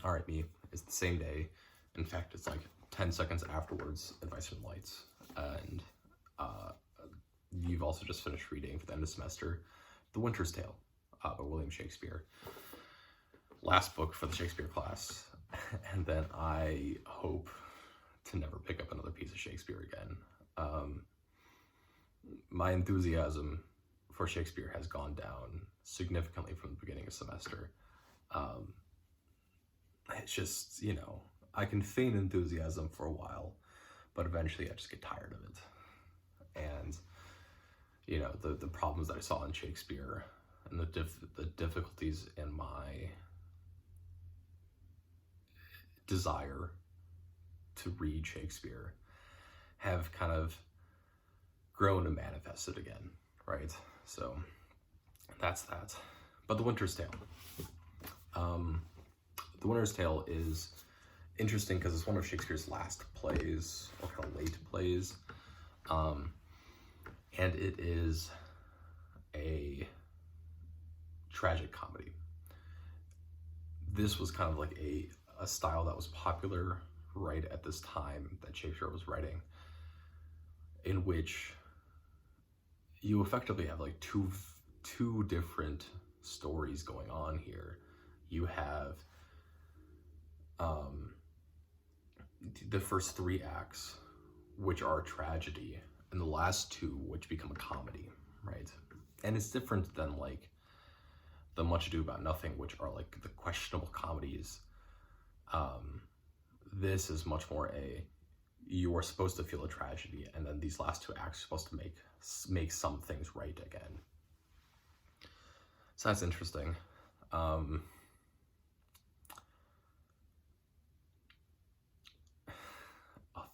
All right, me. It's the same day. In fact, it's like 10 seconds afterwards, Advice from the Lights. And uh, you've also just finished reading for the end of the semester The Winter's Tale by William Shakespeare. Last book for the Shakespeare class. And then I hope to never pick up another piece of Shakespeare again. My enthusiasm for Shakespeare has gone down significantly from the beginning of semester. It's just, I can feign enthusiasm for a while, but eventually I just get tired of it. And, the problems that I saw in Shakespeare and the difficulties in my desire to read Shakespeare have kind of grown and manifested again, right? So that's that. But The Winter's Tale. The Winter's Tale is interesting because it's one of Shakespeare's last plays, or kind of late plays. And it is a tragic comedy. This was kind of like a style that was popular right at this time that Shakespeare was writing, in which you effectively have like two different stories going on here. You have the first three acts, which are a tragedy, and the last two, which become a comedy, right? And it's different than like the Much Ado About Nothing, which are like the questionable comedies. This is much more you are supposed to feel a tragedy, and then these last two acts are supposed to make some things right again. So that's interesting. Other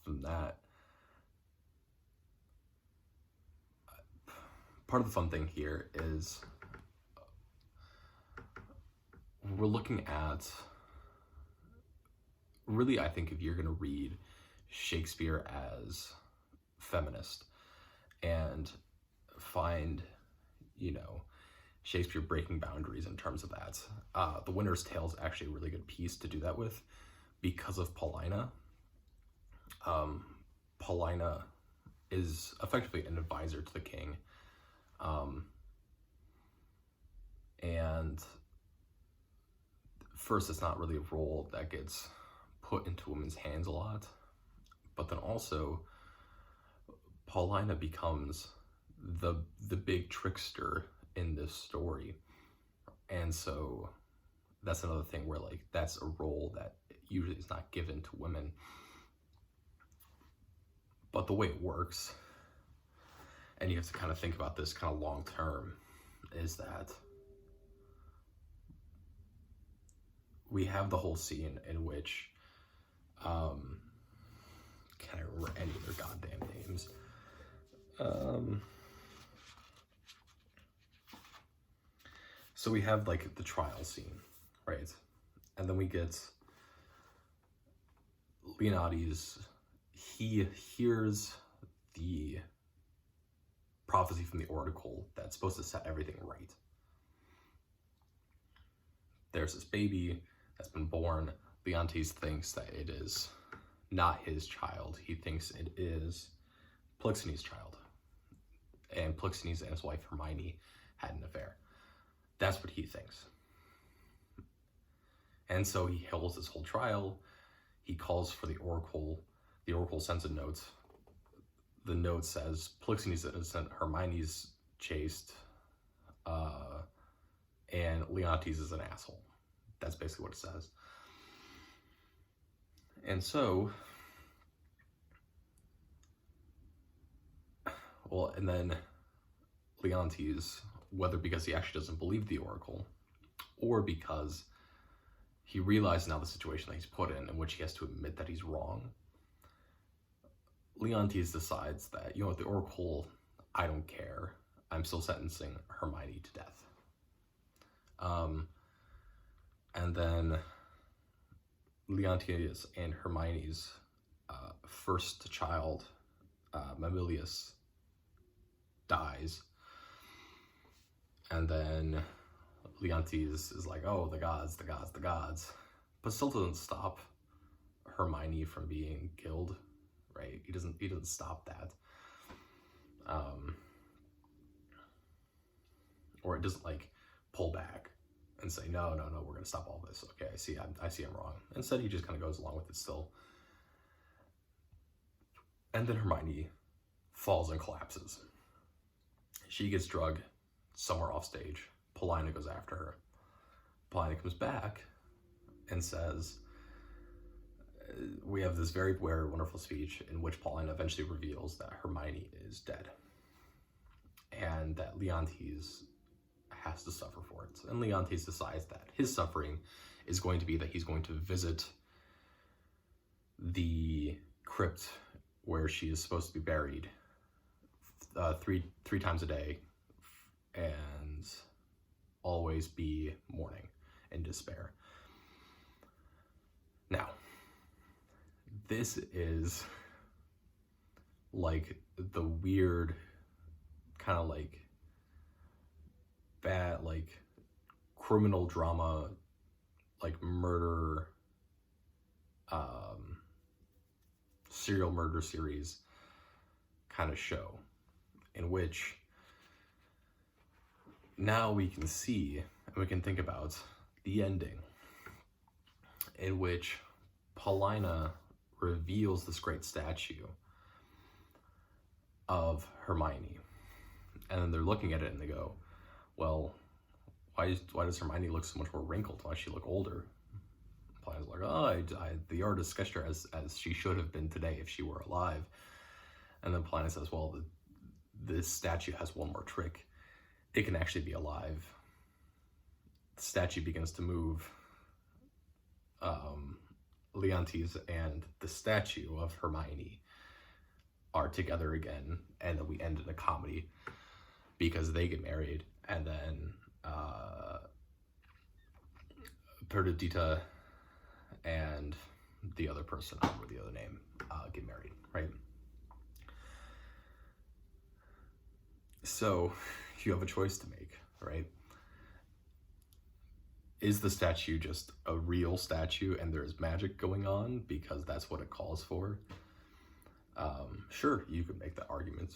than that, part of the fun thing here is we're looking at, really, I think if you're going to read Shakespeare as feminist and find, Shakespeare breaking boundaries in terms of that, The Winter's Tale is actually a really good piece to do that with because of Paulina. Paulina is effectively an advisor to the king. And first, it's not really a role that gets put into women's hands a lot, but then also Paulina becomes the big trickster in this story. And so that's another thing where like that's a role that usually is not given to women. But the way it works, and you have to kind of think about this kind of long term, is that we have the whole scene in which can't remember any of their goddamn names. So we have like the trial scene, right? And then we get Leontes. He hears the prophecy from the oracle that's supposed to set everything right. There's this baby that's been born. Leontes thinks that it is not his child. He thinks it is Polixenes' child. And Polixenes and his wife Hermione had an affair. That's what he thinks. And so he holds this whole trial. He calls for the oracle. The oracle sends a note. The note says Polixenes is innocent, Hermione's chaste, and Leontes is an asshole. That's basically what it says. And so, and then Leontes, whether because he actually doesn't believe the oracle, or because he realizes now the situation that he's put in which he has to admit that he's wrong, Leontes decides that, the oracle, I don't care. I'm still sentencing Hermione to death. And then Leontes and Hermione's first child, Mamilius, dies. And then Leontes is like, oh, the gods, the gods, the gods. but still doesn't stop Hermione from being killed, right? He doesn't stop that. Or it doesn't like pull back and say, no, we're gonna stop all this. Okay, I see I'm wrong. Instead, he just kind of goes along with it still. And then Hermione falls and collapses. She gets drugged somewhere off stage. Paulina goes after her. Paulina comes back and says, we have this very wonderful speech in which Paulina eventually reveals that Hermione is dead and that Leontes has to suffer for it. And Leontes decides that his suffering is going to be that he's going to visit the crypt where she is supposed to be buried three times a day and always be mourning and despair. Now, this is like the weird kind of like bad like criminal drama, like murder, serial murder series kind of show, in which now we can see and we can think about the ending, in which Paulina reveals this great statue of Hermione, and then they're looking at it and they go, well, why does Hermione look so much more wrinkled? Why does she look older? Paulina's like, oh, the artist sketched her as she should have been today if she were alive. And then Paulina says, well, this statue has one more trick. It can actually be alive. The statue begins to move. Leontes and the statue of Hermione are together again, and then we end in a comedy because they get married, and then Perdita and the other person, I don't remember the other name, get married, right? So you have a choice to make, right? Is the statue just a real statue and there's magic going on because that's what it calls for? Sure, you could make that argument.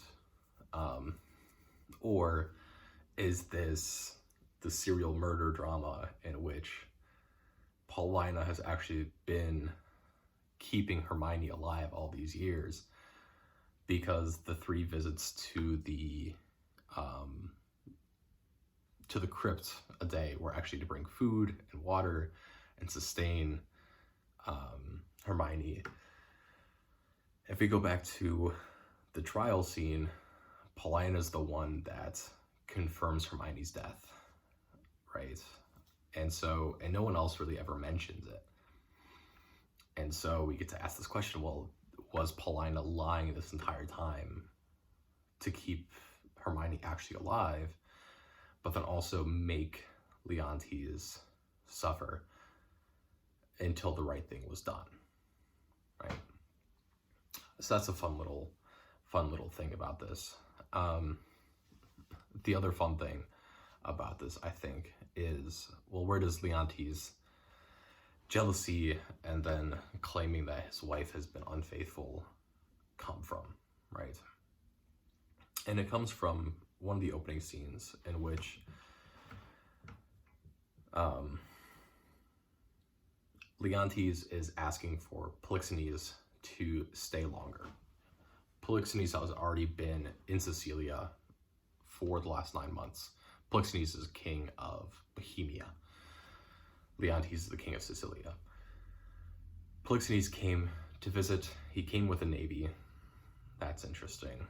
Or is this the serial murder drama in which Paulina has actually been keeping Hermione alive all these years because the 3 visits to the crypt a day were actually to bring food and water and sustain Hermione. If we go back to the trial scene, Paulina's the one that confirms Hermione's death, right? And no one else really ever mentions it. And so we get to ask this question, well, was Paulina lying this entire time to keep Hermione actually alive, but then also make Leontes suffer until the right thing was done, right? So that's a fun little thing about this. The other fun thing about this, I think, is, well, where does Leontes' jealousy and then claiming that his wife has been unfaithful come from, right? And it comes from one of the opening scenes in which Leontes is asking for Polixenes to stay longer. Polixenes has already been in Sicilia for the last 9 months. Polixenes is king of Bohemia. Leontes is the king of Sicilia. Polixenes came to visit. He came with a navy. That's interesting.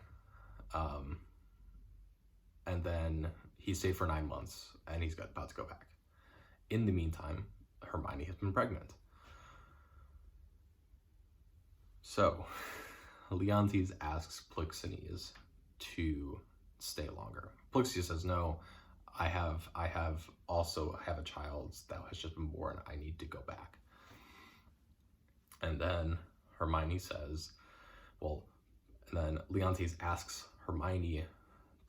And then he stayed for 9 months, and he's about to go back. In the meantime, Hermione has been pregnant. So, Leontes asks Polixenes to stay longer. Polixenes says, no, I have a child that has just been born. I need to go back. And then Hermione says, well, and then Leontes asks Hermione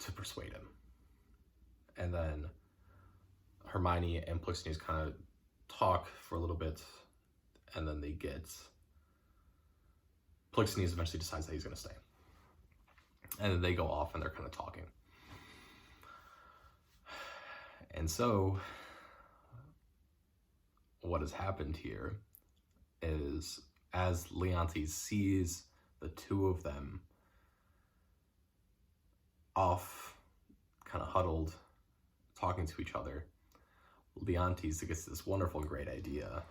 to persuade him. And then Hermione and Polixenes kind of talk for a little bit, and then they get, Polixenes eventually decides that he's going to stay. And then they go off and they're kind of talking. And so, what has happened here is, as Leontes sees the two of them off, kind of huddled, talking to each other, Leontes gets this wonderful, great idea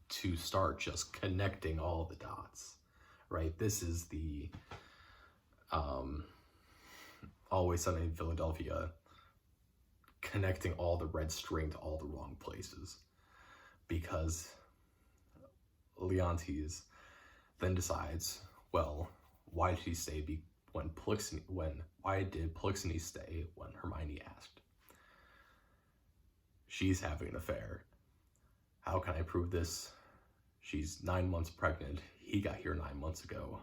to start just connecting all the dots, right? This is the Always Sunny in Philadelphia, connecting all the red string to all the wrong places, because Leontes then decides, well, why did he stay why did Polixenes stay when Hermione asked? She's having an affair. How can I prove this? She's 9 months pregnant. He got here 9 months ago.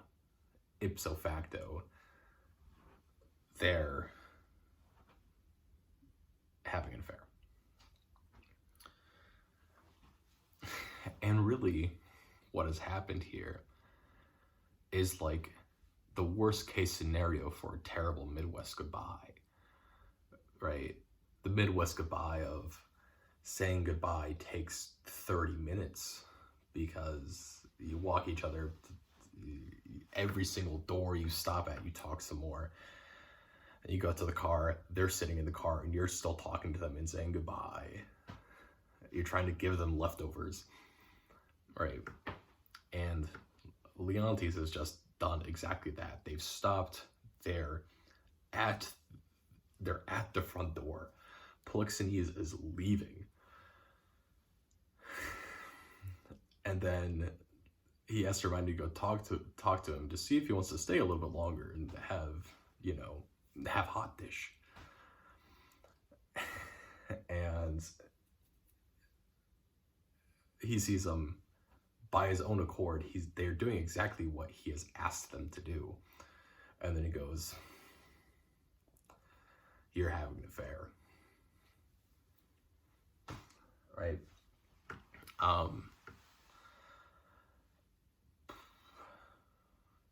Ipso facto, they're having an affair. And really, what has happened here is like the worst case scenario for a terrible Midwest goodbye, right? The Midwest goodbye of saying goodbye takes 30 minutes because you walk each other, every single door you stop at, you talk some more. And you go to the car, they're sitting in the car, and you're still talking to them and saying goodbye. You're trying to give them leftovers, right? And Leontes has just done exactly that. They've stopped. They're at the front door. Polixenes is leaving. And then he asks Hermione to go talk to him to see if he wants to stay a little bit longer and have hot dish. And he sees them by his own accord. They're doing exactly what he has asked them to do. And then he goes, "You're having an affair." Right?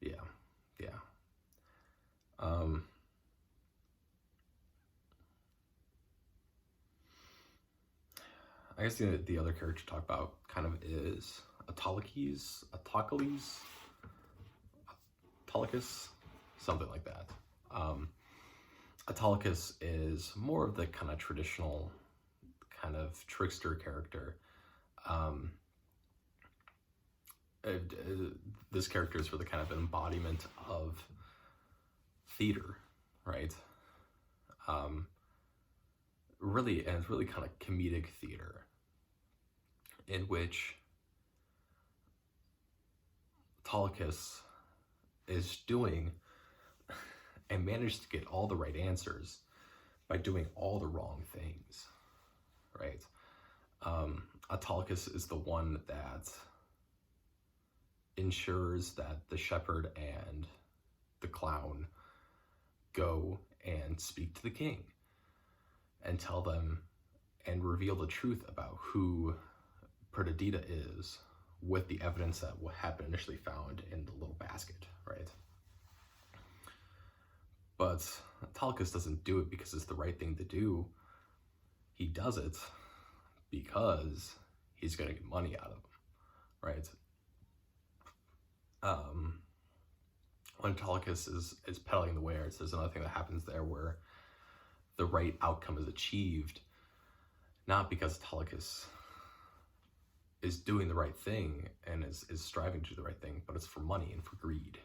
Yeah. I guess the other character to talk about kind of is Autolycus, something like that. Autolycus is more of the kind of traditional kind of trickster character. This character is really kind of an embodiment of theater, right? Really kind of comedic theater, in which Autolycus is doing and managed to get all the right answers by doing all the wrong things, right? Autolycus is the one that ensures that the shepherd and the clown go and speak to the king and tell them and reveal the truth about who Perdita is, with the evidence that had been initially found in the little basket, right? But Autolycus doesn't do it because it's the right thing to do. He does it because he's going to get money out of them, right? When Autolycus is peddling the wares, there's another thing that happens there where the right outcome is achieved, not because Autolycus is doing the right thing and is striving to do the right thing, but it's for money and for greed,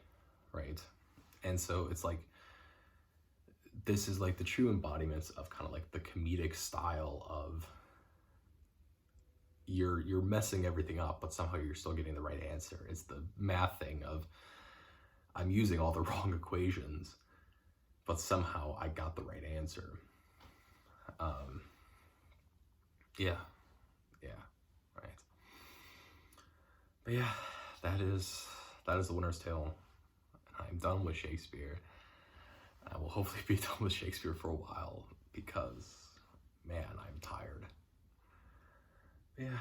right? And so it's like, this is like the true embodiments of kind of like the comedic style of you're messing everything up, but somehow you're still getting the right answer. It's the math thing of, I'm using all the wrong equations, but somehow I got the right answer. Right. But yeah, that is The Winter's Tale. I'm done with Shakespeare. I will hopefully be done with Shakespeare for a while, because, man, I'm tired. Yeah.